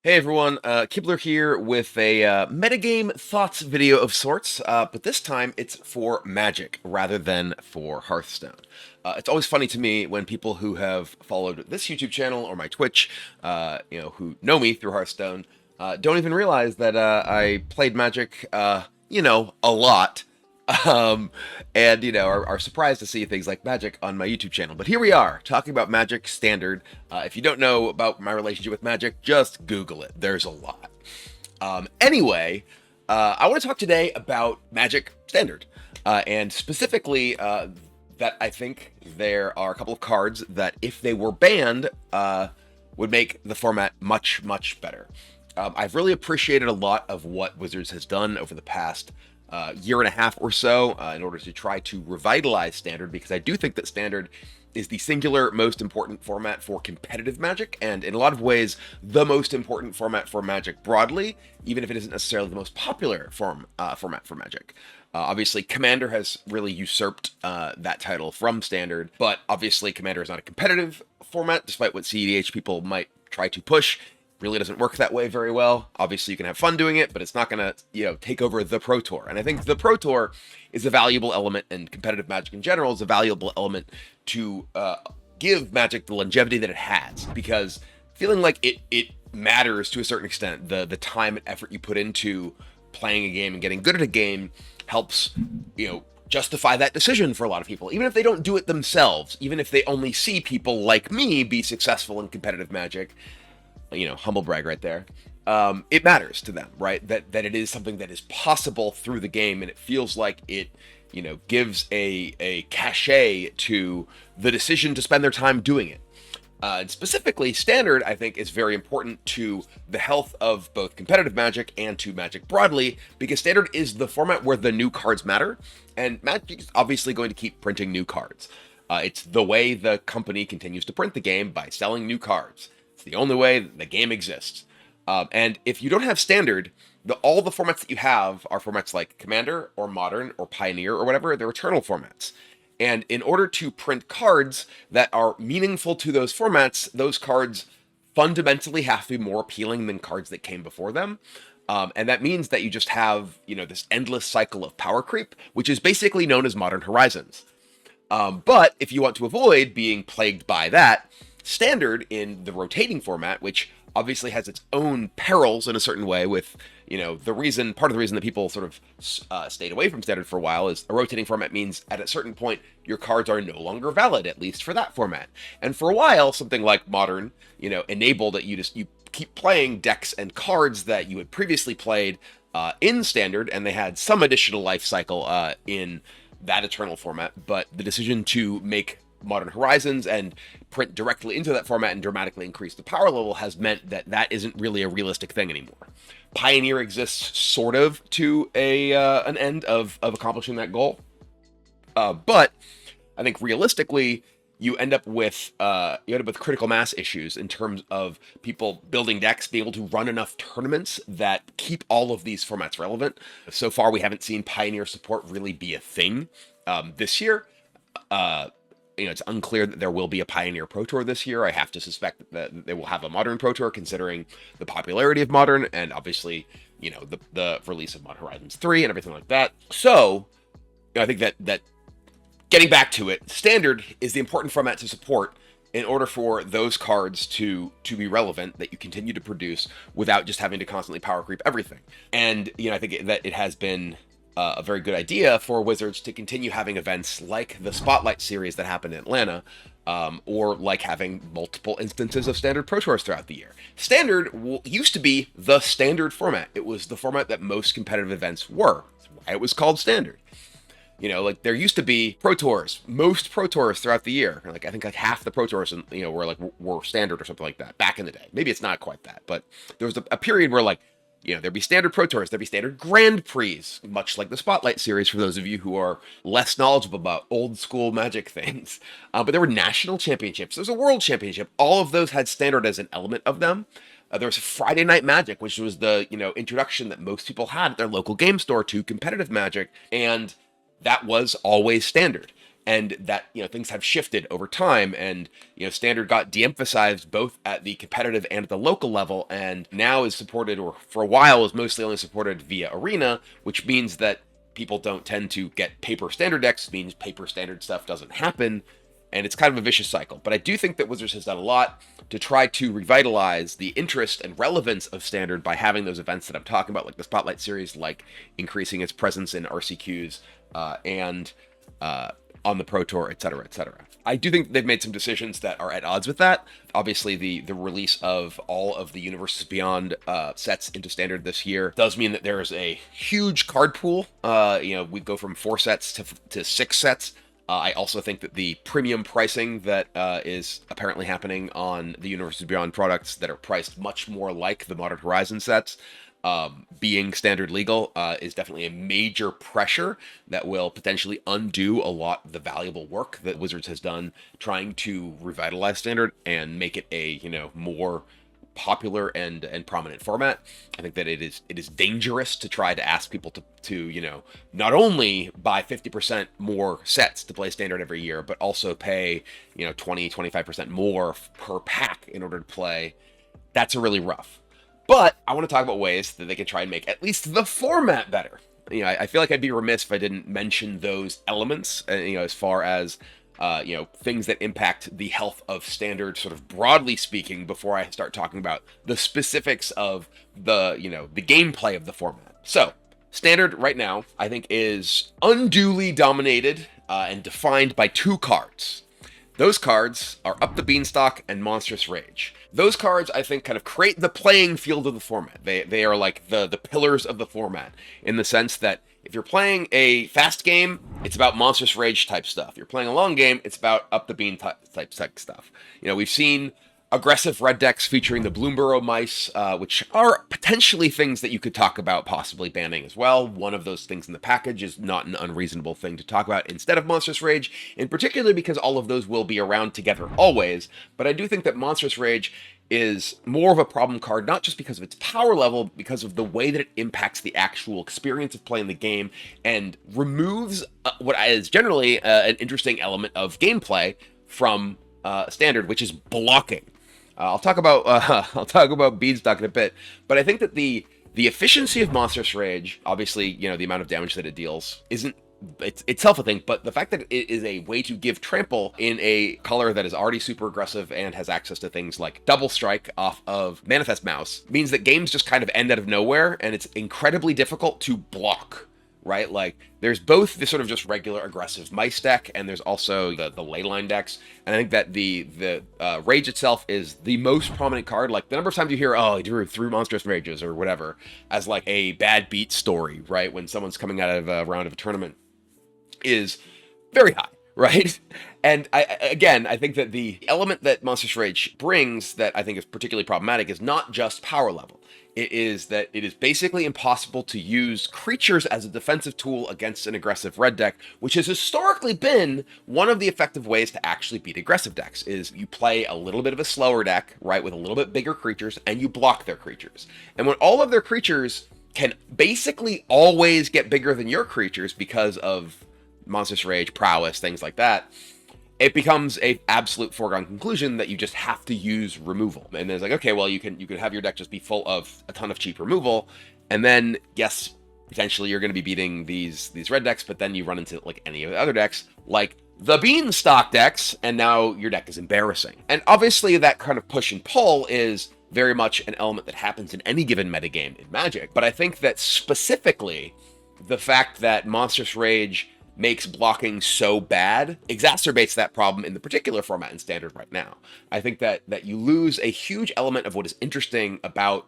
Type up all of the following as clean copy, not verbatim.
Hey everyone, Kibler here with a metagame thoughts video of sorts, but this time it's for Magic rather than for Hearthstone. It's always funny to me when people who have followed this YouTube channel or my Twitch, who know me through Hearthstone, don't even realize that I played Magic, a lot, um, and are surprised to see things like Magic on my YouTube channel. But here we are talking about Magic Standard. If you don't know about my relationship with Magic, just Google it. There's a lot. Anyway, I want to talk today about Magic Standard, and specifically that I think there are a couple of cards that, if they were banned, would make the format much, much better. I've really appreciated a lot of what Wizards has done over the past year and a half or so in order to try to revitalize Standard, because I do think that Standard is the singular most important format for competitive Magic, and in a lot of ways the most important format for Magic broadly, even if it isn't necessarily the most popular format for Magic. Obviously, Commander has really usurped that title from Standard, but obviously Commander is not a competitive format, despite what CEDH people might try to push. Really doesn't work that way very well. Obviously, you can have fun doing it, but it's not going to, take over the Pro Tour. And I think the Pro Tour is a valuable element, and competitive Magic in general is a valuable element to give Magic the longevity that it has. Because feeling like it matters to a certain extent, the time and effort you put into playing a game and getting good at a game helps, justify that decision for a lot of people, even if they don't do it themselves, even if they only see people like me be successful in competitive Magic. Humble brag right there. It matters to them, right? That it is something that is possible through the game, and it feels like it, gives a cachet to the decision to spend their time doing it. And specifically, Standard, I think, is very important to the health of both competitive Magic and to Magic broadly, because Standard is the format where the new cards matter, and Magic is obviously going to keep printing new cards. It's the way the company continues to print the game, by selling new cards. It's the only way the game exists. And if you don't have Standard, all the formats that you have are formats like Commander or Modern or Pioneer or whatever. They're eternal formats. And in order to print cards that are meaningful to those formats, those cards fundamentally have to be more appealing than cards that came before them. And that means that you just have, this endless cycle of power creep, which is basically known as Modern Horizons. But if you want to avoid being plagued by that, Standard in the rotating format, which obviously has its own perils in a certain way, with part of the reason that people sort of stayed away from Standard for a while is a rotating format means at a certain point your cards are no longer valid, at least for that format. And for a while, something like Modern, enabled that you keep playing decks and cards that you had previously played in Standard, and they had some additional life cycle in that eternal format. But the decision to make Modern Horizons and print directly into that format and dramatically increase the power level has meant that that isn't really a realistic thing anymore. Pioneer exists sort of to an end of accomplishing that goal, but I think realistically you end up with critical mass issues in terms of people building decks, being able to run enough tournaments that keep all of these formats relevant. So far, we haven't seen Pioneer support really be a thing this year. It's unclear that there will be a Pioneer Pro Tour this year. I have to suspect that they will have a Modern Pro Tour, considering the popularity of Modern and obviously, the release of Modern Horizons 3 and everything like that. So, I think that getting back to it, Standard is the important format to support in order for those cards to be relevant, that you continue to produce without just having to constantly power creep everything. And, I think that it has been a very good idea for Wizards to continue having events like the Spotlight series that happened in Atlanta, or like having multiple instances of Standard Pro Tours throughout the year. Standard used to be the Standard format. It was the format that most competitive events were. That's why it was called Standard. There used to be Pro Tours, most Pro Tours throughout the year. I think half the Pro Tours, were Standard or something like that back in the day. Maybe it's not quite that, but there was a period where there'd be Standard Pro Tours, there'd be Standard Grand Prix, much like the Spotlight series for those of you who are less knowledgeable about old school Magic things. But there were national championships, there was a world championship. All of those had Standard as an element of them. There was Friday Night Magic, which was the introduction that most people had at their local game store to competitive Magic, and that was always Standard. and that, things have shifted over time, and standard got de-emphasized both at the competitive and at the local level, and now is supported, or for a while was mostly only supported via arena, which means that people don't tend to get paper standard decks, means paper standard stuff doesn't happen, and it's kind of a vicious cycle. But I do think that Wizards has done a lot to try to revitalize the interest and relevance of standard by having those events that I'm talking about, like the Spotlight series, like increasing its presence in RCQs and on the Pro Tour, etc., etc. I do think they've made some decisions that are at odds with that. Obviously, the release of all of the Universes Beyond sets into Standard this year does mean that there is a huge card pool. We go from 4 sets to 6 sets. I also think that the premium pricing that is apparently happening on the Universes Beyond products that are priced much more like the Modern Horizon sets, being standard legal, is definitely a major pressure that will potentially undo a lot of the valuable work that Wizards has done trying to revitalize standard and make it a more popular and prominent format. I think that it is dangerous to try to ask people to not only buy 50% more sets to play standard every year, but also pay 20-25% more per pack in order to play. That's a really rough. But I want to talk about ways that they can try and make at least the format better. I feel like I'd be remiss if I didn't mention those elements, as far as, things that impact the health of standard, sort of broadly speaking, before I start talking about the specifics of the gameplay of the format. So, standard right now, I think, is unduly dominated and defined by 2 cards. Those cards are Up the Beanstalk and Monstrous Rage. Those cards, I think, kind of create the playing field of the format. They are like the pillars of the format, in the sense that if you're playing a fast game, it's about Monstrous Rage type stuff. If you're playing a long game, it's about Up the Bean type stuff. We've seen aggressive red decks featuring the Bloomburrow mice, which are potentially things that you could talk about possibly banning as well. One of those things in the package is not an unreasonable thing to talk about instead of Monstrous Rage, in particular because all of those will be around together always. But I do think that Monstrous Rage is more of a problem card, not just because of its power level, because of the way that it impacts the actual experience of playing the game and removes what is generally an interesting element of gameplay from standard, which is blocking. I'll talk about Beanstalk in a bit, but I think that the efficiency of Monstrous Rage, obviously, the amount of damage that it deals, isn't itself a thing, but the fact that it is a way to give trample in a color that is already super aggressive and has access to things like double strike off of Manifest Mouse means that games just kind of end out of nowhere, and it's incredibly difficult to block. Right? Like, there's both the sort of just regular aggressive mice deck, and there's also the leyline decks. And I think that the Rage itself is the most prominent card. Like, the number of times you hear, oh, he drew 3 Monstrous Rages or whatever, as like a bad beat story, right? When someone's coming out of a round of a tournament, is very high, right? And I think that the element that Monstrous Rage brings that I think is particularly problematic is not just power level. It is that it is basically impossible to use creatures as a defensive tool against an aggressive red deck, which has historically been one of the effective ways to actually beat aggressive decks, is you play a little bit of a slower deck, right, with a little bit bigger creatures, and you block their creatures. And when all of their creatures can basically always get bigger than your creatures because of Monstrous Rage, prowess, things like that, it becomes a absolute foregone conclusion that you just have to use removal. And there's like, okay, well, you can have your deck just be full of a ton of cheap removal, and then yes, potentially you're going to be beating these red decks, but then you run into like any of the other decks, like the Beanstalk decks, and now your deck is embarrassing. And obviously that kind of push and pull is very much an element that happens in any given metagame in Magic. But I think that specifically the fact that Monstrous Rage makes blocking so bad exacerbates that problem in the particular format in Standard right now. I think that you lose a huge element of what is interesting about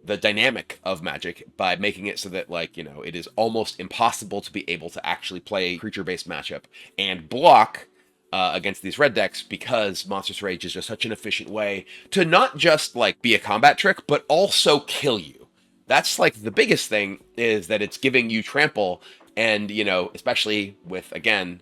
the dynamic of Magic by making it so that, like, it is almost impossible to be able to actually play a creature-based matchup and block against these red decks, because Monstrous Rage is just such an efficient way to not just, like, be a combat trick, but also kill you. That's, like, the biggest thing, is that it's giving you trample. And, especially with, again,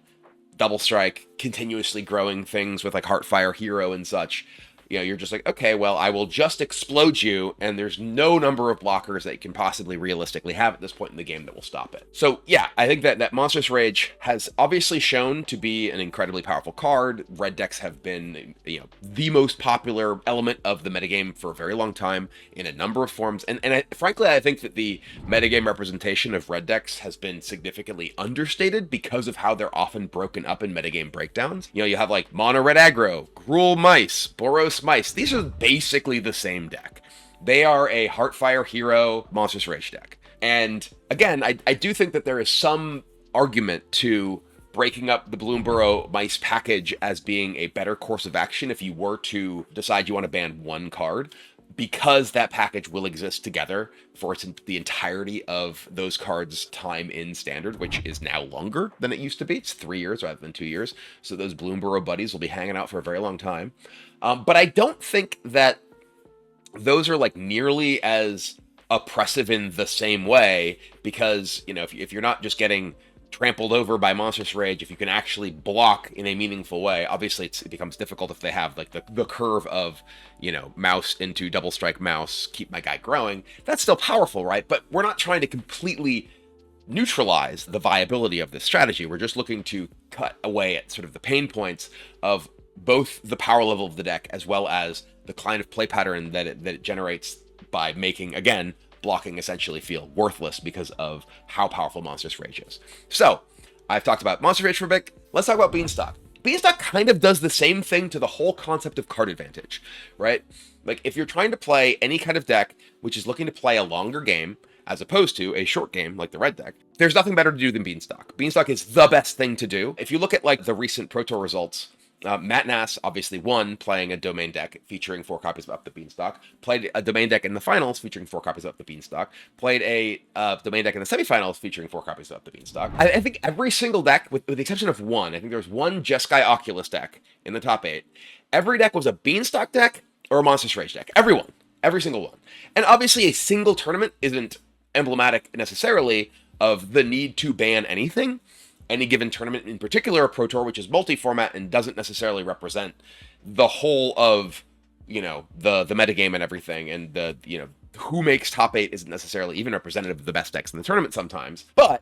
Double Strike, continuously growing things with like Heartfire Hero and such, you're just like, okay, well, I will just explode you, and there's no number of blockers that you can possibly realistically have at this point in the game that will stop it. So yeah, I think that Monstrous Rage has obviously shown to be an incredibly powerful card. Red decks have been, the most popular element of the metagame for a very long time in a number of forms, and frankly, I think that the metagame representation of red decks has been significantly understated because of how they're often broken up in metagame breakdowns. You have like mono red aggro, Gruul Mice, Boros Mice. These are basically the same deck. They are a Heartfire Hero Monstrous Rage deck. And again, I do think that there is some argument to breaking up the Bloomburrow Mice package as being a better course of action if you were to decide you want to ban one card, because that package will exist together for the entirety of those cards' time in Standard, which is now longer than it used to be. It's 3 years rather than 2 years. So those Bloomburrow buddies will be hanging out for a very long time. But I don't think that those are like nearly as oppressive in the same way, because, if you're not just getting trampled over by Monstrous Rage, if you can actually block in a meaningful way. Obviously it becomes difficult if they have like the curve of, mouse into double strike mouse, keep my guy growing. That's still powerful, right? But we're not trying to completely neutralize the viability of this strategy. We're just looking to cut away at sort of the pain points of both the power level of the deck as well as the kind of play pattern that it generates by making, again, blocking essentially feel worthless because of how powerful Monstrous Rage is. So, I've talked about Monstrous Rage for a bit. Let's talk about Beanstalk. Beanstalk kind of does the same thing to the whole concept of card advantage, right? Like, if you're trying to play any kind of deck which is looking to play a longer game, as opposed to a short game like the red deck, there's nothing better to do than Beanstalk. Beanstalk is the best thing to do. If you look at, like, the recent Pro Tour results, Matt Nass obviously won playing a domain deck featuring 4 copies of Up the Beanstalk, played a domain deck in the finals featuring 4 copies of Up the Beanstalk, played a domain deck in the semifinals featuring 4 copies of Up the Beanstalk. I think every single deck, with the exception of one, I think there was one Jeskai Oculus deck in the top 8, every deck was a Beanstalk deck or a Monstrous Rage deck. Every single one. And obviously a single tournament isn't emblematic necessarily of the need to ban anything. Any given tournament, in particular a Pro Tour, which is multi-format and doesn't necessarily represent the whole of, the metagame and everything, and who makes top 8 isn't necessarily even representative of the best decks in the tournament sometimes. But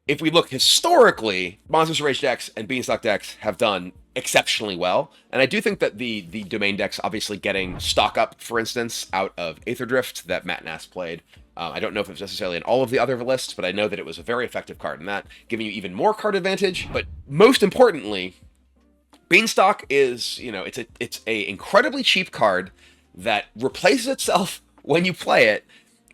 if we look historically, Monstrous Rage decks and Beanstalk decks have done exceptionally well, and I do think that the domain decks, obviously getting Stock Up, for instance, out of Aether Drift that Matt Nass played, I don't know if it was necessarily in all of the other lists, but I know that it was a very effective card in that, giving you even more card advantage. But most importantly, Beanstalk is, it's a incredibly cheap card that replaces itself when you play it,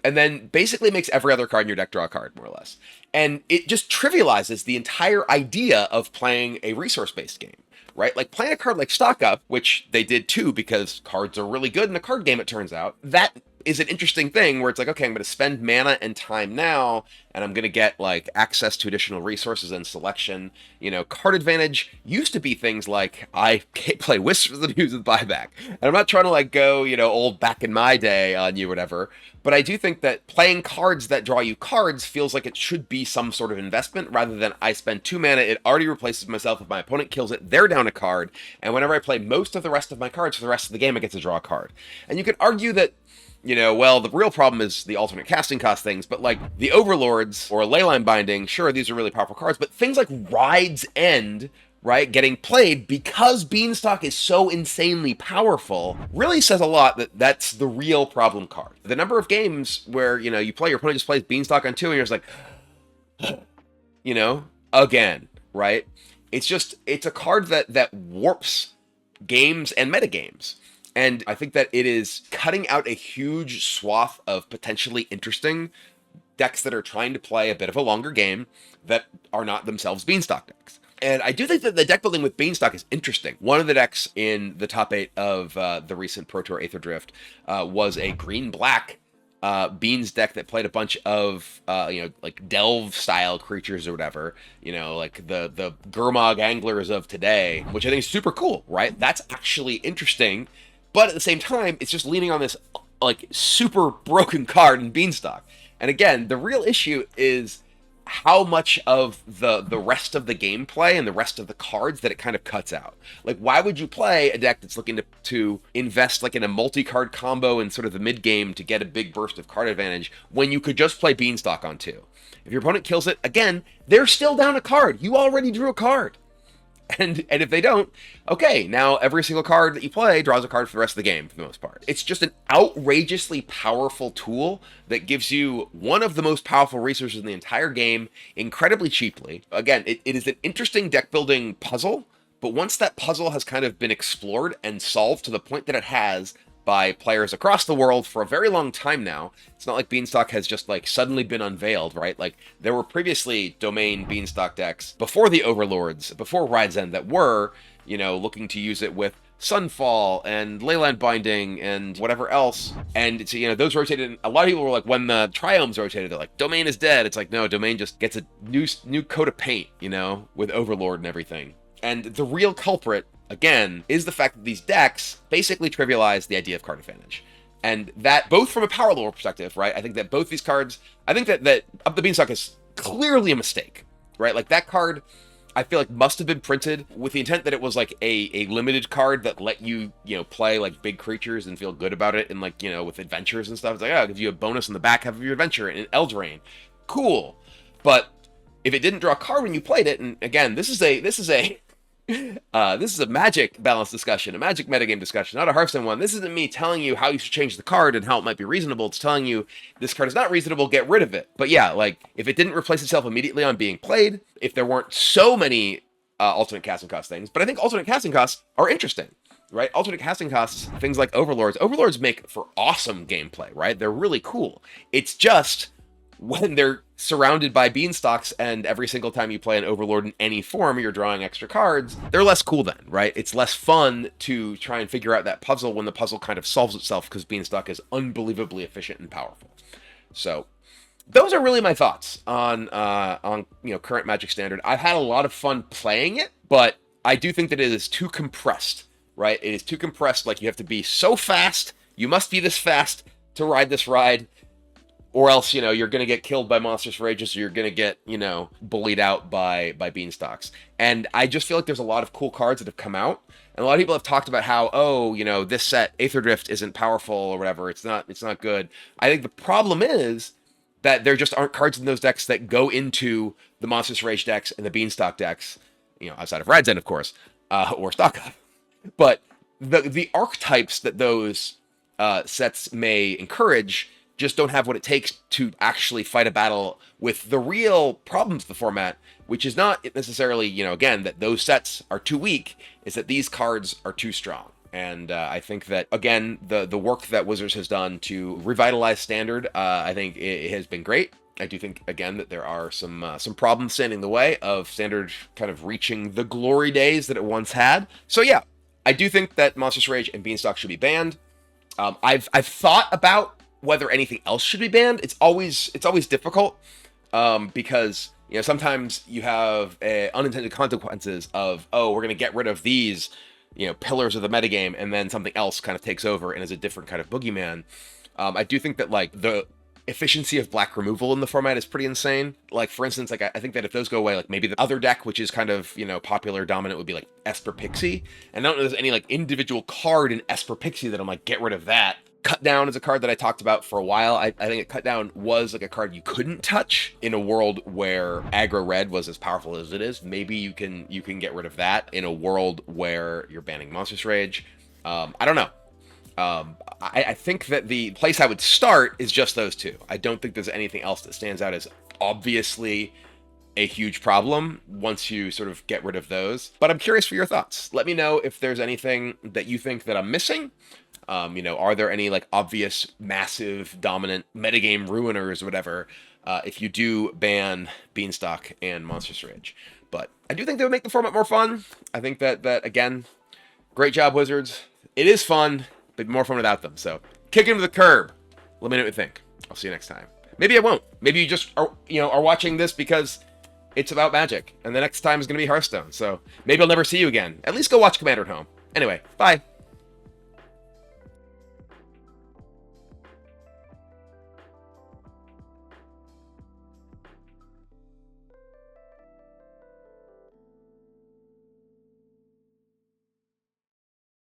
and then basically makes every other card in your deck draw a card, more or less. And it just trivializes the entire idea of playing a resource-based game, right? Like playing a card like Stock Up, which they did too because cards are really good in a card game, it turns out, that is an interesting thing where it's like, okay, I'm going to spend mana and time now, and I'm going to get like access to additional resources and selection. Card advantage used to be things like I play Wisps of the Muse with buyback. And I'm not trying to like go, old back in my day on you, whatever. But I do think that playing cards that draw you cards feels like it should be some sort of investment rather than I spend 2 mana, it already replaces myself. If my opponent kills it, they're down a card. And whenever I play most of the rest of my cards for the rest of the game, I get to draw a card. And you could argue that, the real problem is the alternate casting cost things, but like the Overlords or Leyline Binding, sure, these are really powerful cards, but things like Ride's End, right, getting played because Beanstalk is so insanely powerful, really says a lot that that's the real problem card. The number of games where, you play, your opponent just plays Beanstalk on 2, and you're just like, again, right? It's a card that warps games and metagames. And I think that it is cutting out a huge swath of potentially interesting decks that are trying to play a bit of a longer game that are not themselves Beanstalk decks. And I do think that the deck building with Beanstalk is interesting. One of the decks in the top 8 of the recent Pro Tour Aether Drift was a green-black Beans deck that played a bunch of, like Delve-style creatures or whatever, like the Gurmag Anglers of today, which I think is super cool, right? That's actually interesting. But at the same time, it's just leaning on this, like, super broken card in Beanstalk. And again, the real issue is how much of the rest of the gameplay and the rest of the cards that it kind of cuts out. Like, why would you play a deck that's looking to invest like in a multi-card combo in sort of the mid game to get a big burst of card advantage when you could just play beanstalk on 2? If your opponent kills it, again, they're still down a card. You already drew a card. And if they don't, okay, now every single card that you play draws a card for the rest of the game, for the most part. It's just an outrageously powerful tool that gives you one of the most powerful resources in the entire game incredibly cheaply. Again, it is an interesting deck-building puzzle, but once that puzzle has kind of been explored and solved to the point that it has by players across the world for a very long time now. It's not like Beanstalk has just like suddenly been unveiled, right? Like there were previously domain Beanstalk decks before the Overlords, before Ride's End that were, you know, looking to use it with Sunfall and Leyland Binding and whatever else. And it's, you know, those rotated. A lot of people were like, when the Triomes rotated, they're like, Domain is dead. It's like, no, Domain just gets a new coat of paint, you know, with Overlord and everything. And the real culprit, again, is the fact that these decks basically trivialize the idea of card advantage. And that, both from a power level perspective, right? I think that both these cards, I think that Up the Beanstalk is clearly a mistake, right? Like that card, I feel like must have been printed with the intent that it was like a limited card that let you, you know, play like big creatures and feel good about it and like, you know, with adventures and stuff. It's like, oh, it gives you a bonus on the back half of your adventure and Eldraine. Cool. But if it didn't draw a card when you played it, and again, this is a Magic balance discussion, a Magic metagame discussion, not a Hearthstone one. This isn't me telling you how you should change the card and how it might be reasonable. It's telling you this card is not reasonable, get rid of it. But yeah, like, if it didn't replace itself immediately on being played, if there weren't so many alternate casting cost things, but I think alternate casting costs are interesting, right? Alternate casting costs, things like Overlords. Overlords make for awesome gameplay, right? They're really cool. It's just when they're surrounded by beanstalks and every single time you play an Overlord in any form, you're drawing extra cards, they're less cool then, right? It's less fun to try and figure out that puzzle when the puzzle kind of solves itself because beanstalk is unbelievably efficient and powerful. So those are really my thoughts on you know, current Magic Standard. I've had a lot of fun playing it, but I do think that it is too compressed, right? It is too compressed. Like, you have to be so fast. You must be this fast to ride this ride, or else, you know, you're going to get killed by Monstrous Rages, or you're going to get, you know, bullied out by Beanstalks. And I just feel like there's a lot of cool cards that have come out. And a lot of people have talked about how, oh, you know, this set, Aether Drift, isn't powerful or whatever. It's not good. I think the problem is that there just aren't cards in those decks that go into the Monstrous Rage decks and the Beanstalk decks, you know, outside of Ride's End, of course, or Stock Up. But the archetypes that those sets may encourage just don't have what it takes to actually fight a battle with the real problems of the format, which is not necessarily, you know, again, that those sets are too weak, is that these cards are too strong. And I think that, again, the work that Wizards has done to revitalize Standard, I think it has been great. I do think, again, that there are some problems standing in the way of Standard kind of reaching the glory days that it once had. So yeah, I do think that Monstrous Rage and Beanstalk should be banned. I've thought about whether anything else should be banned. It's always difficult because, you know, sometimes you have unintended consequences of, oh, we're going to get rid of these, you know, pillars of the metagame, and then something else kind of takes over and is a different kind of boogeyman. I do think that, like, the efficiency of black removal in the format is pretty insane. Like, for instance, like, I think that if those go away, like, maybe the other deck, which is kind of, you know, popular, dominant, would be like Esper Pixie. And I don't know if there's any like individual card in Esper Pixie that I'm like, get rid of that. Cut Down is a card that I talked about for a while. I think Cut Down was like a card you couldn't touch in a world where aggro red was as powerful as it is. Maybe you can get rid of that in a world where you're banning Monstrous Rage. I don't know. I think that the place I would start is just those two. I don't think there's anything else that stands out as obviously a huge problem once you sort of get rid of those. But I'm curious for your thoughts. Let me know if there's anything that you think that I'm missing. You know, are there any like obvious, massive, dominant metagame ruiners or whatever if you do ban Beanstalk and Monstrous Rage? But I do think they would make the format more fun. I think that again, great job, Wizards. It is fun, but more fun without them. So kick him to the curb. Let me know what you think. I'll see you next time. Maybe I won't. Maybe you just are watching this because it's about Magic, and the next time is going to be Hearthstone. So maybe I'll never see you again. At least go watch Commander at home. Anyway, bye.